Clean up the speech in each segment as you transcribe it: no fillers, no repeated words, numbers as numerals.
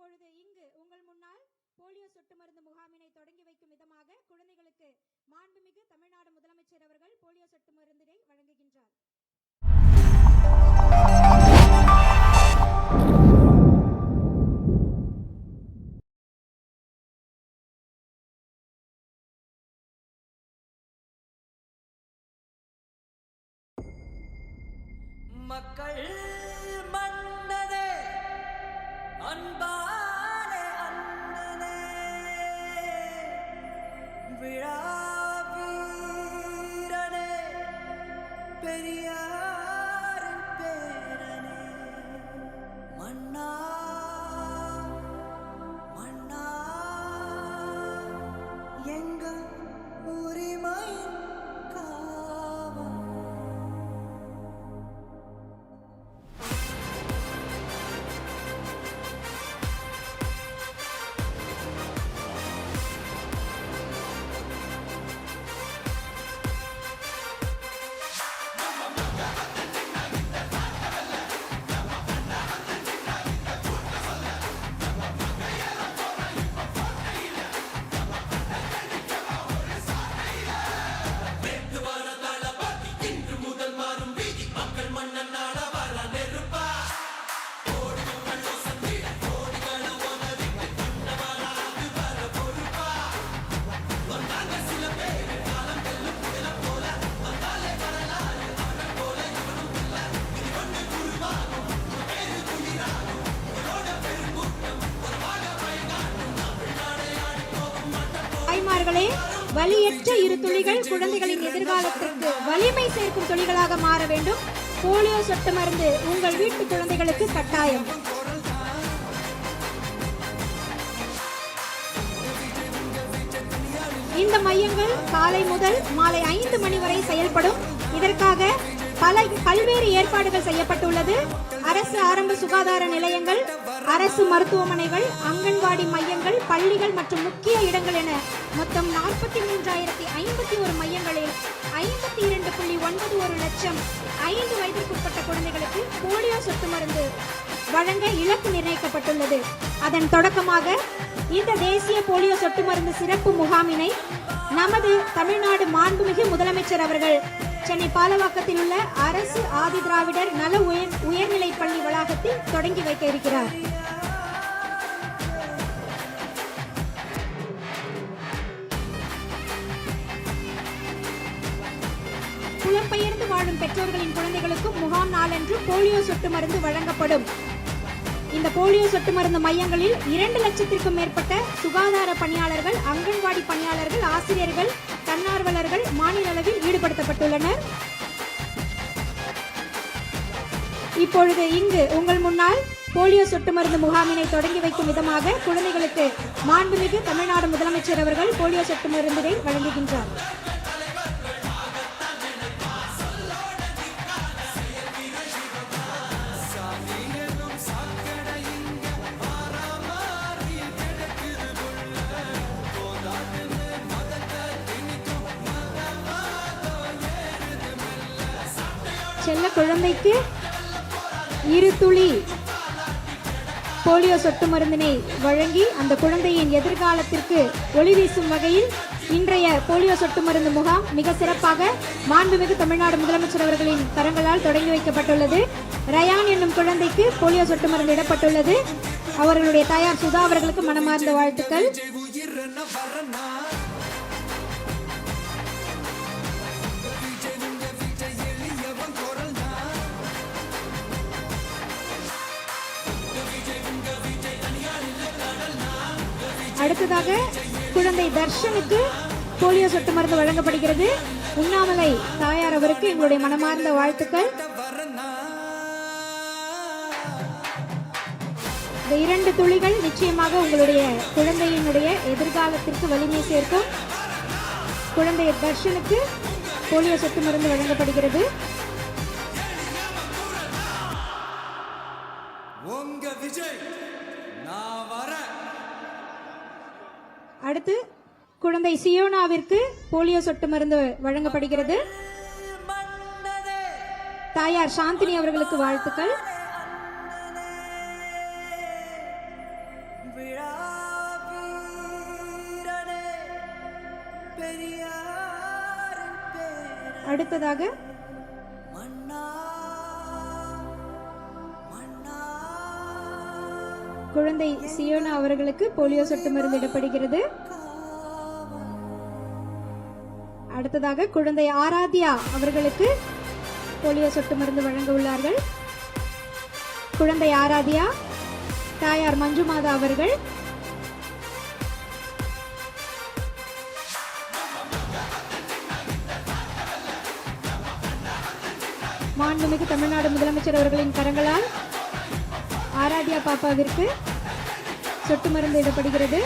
இப்பொழுது இங்கு உங்கள் முன்னால் போலியோ சொட்டு மருந்து முகாமினை தொடங்கி வைக்கும் விதமாக குழந்தைகளுக்கு மாண்புமிகு தமிழ்நாடு முதலமைச்சர் அவர்கள் போலியோ சொட்டு மருந்தினை வழங்குகின்றார். மக்கள் மன்னனே அன்பாலே அண்ணனே விழா வீரனே பெரியாரின் பேரனே மன்னா மன்னா எங்கள் உரிமையின் காவல். வலியற்ற இரு துளிகள் குழந்தைகளின் எதிர்காலத்திற்கு வலிமை சேர்க்கும் துளிகளாக மாற வேண்டும். போலியோ சொட்டு மருந்து உங்கள் வீட்டு குழந்தைகளுக்கு கட்டாயம். இந்த மையங்கள் காலை முதல் மாலை 5 மணி வரை செயல்படும். இதற்காக பல்வேறு ஏற்பாடுகள் செய்யப்பட்டுள்ளது. அரசு ஆரம்ப சுகாதார நிலையங்கள், அரசு மருத்துவமனைகள், அங்கன்வாடி மையங்கள், பள்ளிகள் மற்றும் முக்கிய இடங்கள் என மொத்தம் 43,051 மையங்களில் 52.91 லட்சம் 5 வயதிற்குட்பட்ட குழந்தைகளுக்கு போலியோ சொட்டு மருந்து வழங்க இலக்கு நிர்ணயிக்கப்பட்டுள்ளது. அதன் தொடக்கமாக இந்த தேசிய போலியோ சொட்டு மருந்து சிறப்பு முகாமினை நமது தமிழ்நாடு மாண்புமிகு முதலமைச்சர் அவர்கள் சென்னை பாலவாக்கத்தில் உள்ள அரசு ஆதி திராவிடர் நல உயர்நிலைப் பள்ளி வளாகத்தில் தொடங்கி வைக்க இருக்கிறார். புலம்பெயர்ந்து வாழும் பெற்றோர்களின் குழந்தைகளுக்கும் முகாம் நாளன்று போலியோ சொட்டு மருந்து வழங்கப்படும். இந்த போலியோ சொட்டு மருந்து மையங்களில் 2 லட்சத்திற்கும் மேற்பட்ட சுகாதார பணியாளர்கள், அங்கன்வாடி பணியாளர்கள், ஆசிரியர்கள், தன்னார்வலர்கள் மாநில அளவில் ஈடுபடுத்தப்பட்டுள்ளனர். இப்பொழுது இங்கு உங்கள் முன்னால் போலியோ சொட்டு மருந்து முகாமினை தொடங்கி வைக்கும் விதமாக குழந்தைகளுக்கு மாண்புமிகு தமிழ்நாடு முதலமைச்சர் அவர்கள் போலியோ சொட்டு மருந்தினை வழங்குகின்றார். செல்ல குழந்தைக்கு 2 துளி போலியோ சொட்டு மருந்தினை வழங்கி அந்த குழந்தையின் எதிர்காலத்திற்கு ஒளி வீசும் வகையில் இன்றைய போலியோ சொட்டு மருந்து முகாம் மிக சிறப்பாக மாண்புமிகு தமிழ்நாடு முதலமைச்சர் அவர்களின் கரங்களால் தொடங்கி வைக்கப்பட்டுள்ளது. ரயான் என்னும் குழந்தைக்கு போலியோ சொட்டு மருந்து இடப்பட்டுள்ளது. அவர்களுடைய தாயார் சுதா அவர்களுக்கு மனமார்ந்த வாழ்த்துக்கள். அடுத்ததாக குழந்தை தர்ஷனுக்கு போலியோ சொட்டு மருந்து வழங்கப்படுகிறது. உண்ணாமலை தாயார் அவருக்கு எங்களுடைய மனமார்ந்த வாழ்த்துக்கள். இந்த 2 துளிகள் நிச்சயமாக உங்களுடைய குழந்தையினுடைய எதிர்காலத்திற்கு வலிமை சேர்க்கும். குழந்தை தர்ஷனுக்கு போலியோ சொட்டு மருந்து வழங்கப்படுகிறது. அடுத்து குழந்தை சியோனாவிற்கு போலியோ சொட்டு மருந்து வழங்கப்படுகிறது. தாயார் சாந்தினி அவர்களுக்கு வாழ்த்துக்கள். அடுத்ததாக மன்னா மன்னா குழந்தை சியோனா அவர்களுக்கு போலியோ சொட்டு மருந்து இடப்படுகிறது. அடுத்ததாக குழந்தை ஆராத்யா அவர்களுக்கு போலியோ சொட்டு மருந்து வழங்க உள்ளார்கள். குழந்தை ஆராத்யா, தாயார் மஞ்சுமாதா அவர்கள். மாண்புமிகு தமிழ்நாடு முதலமைச்சர் அவர்களின் கரங்களால் ஆராத்யா பாப்பாவிற்கு சொட்டு மருந்து இடப்படுகிறது.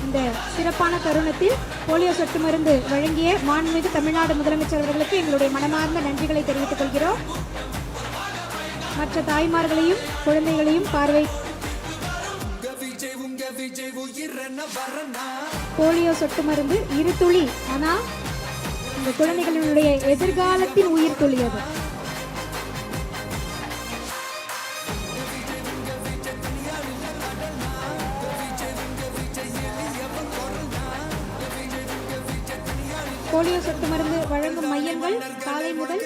இந்த சிறப்பான தருணத்தில் போலியோ சொட்டு மருந்து வழங்கிய மாண்புமிகு தமிழ்நாடு முதலமைச்சர் அவர்களுக்கு எங்களுடைய மனமார்ந்த நன்றிகளை தெரிவித்துக் கொள்கிறோம். மற்ற தாய்மார்களையும் குழந்தைகளையும் போலியோ சொட்டு மருந்து 2 துளி, ஆனா இந்த குழந்தைகளுடைய எதிர்காலத்தின் உயிர் துளி அது. போலியோ சொட்டு மருந்து வழங்கும் மையங்கள் காலை முதல்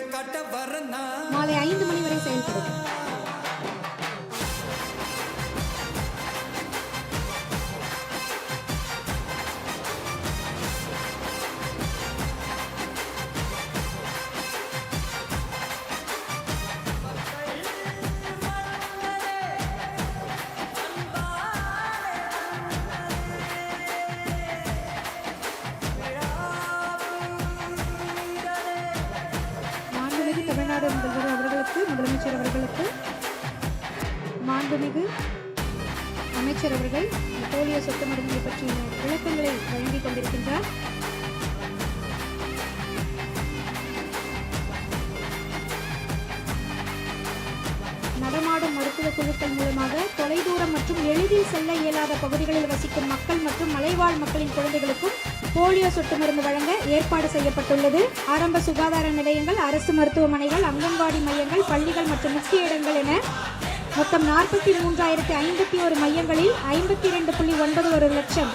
மாலை 5 மணி வரை செயல்படும். தமிழ்நாடு முதல்வர் அவர்களுக்கு, முதலமைச்சர் அவர்களுக்கு, மாண்புமிகு அமைச்சர் அவர்கள் போலியோ சொட்டு மருந்தை பற்றிய விளக்கங்களை வழங்கிக் கொண்டிருக்கின்றார். நடமாடும் மருத்துவ குழுக்கள் மூலமாக தொலைதூரம் மற்றும் எளிதில் செல்ல இயலாத பகுதிகளில் வசிக்கும் மக்கள் மற்றும் மலைவாழ் மக்களின் குழந்தைகளுக்கும் போலியோ சொட்டு மருந்து வழங்க ஏற்பாடு செய்யப்பட்டுள்ளது. ஆரம்ப சுகாதார நிலையங்கள், அரசு மருத்துவமனைகள், அங்கன்வாடி மையங்கள், பள்ளிகள் மற்றும் முக்கிய இடங்கள் என மொத்தம் 43,051 மையங்களில் 52.91 லட்சம்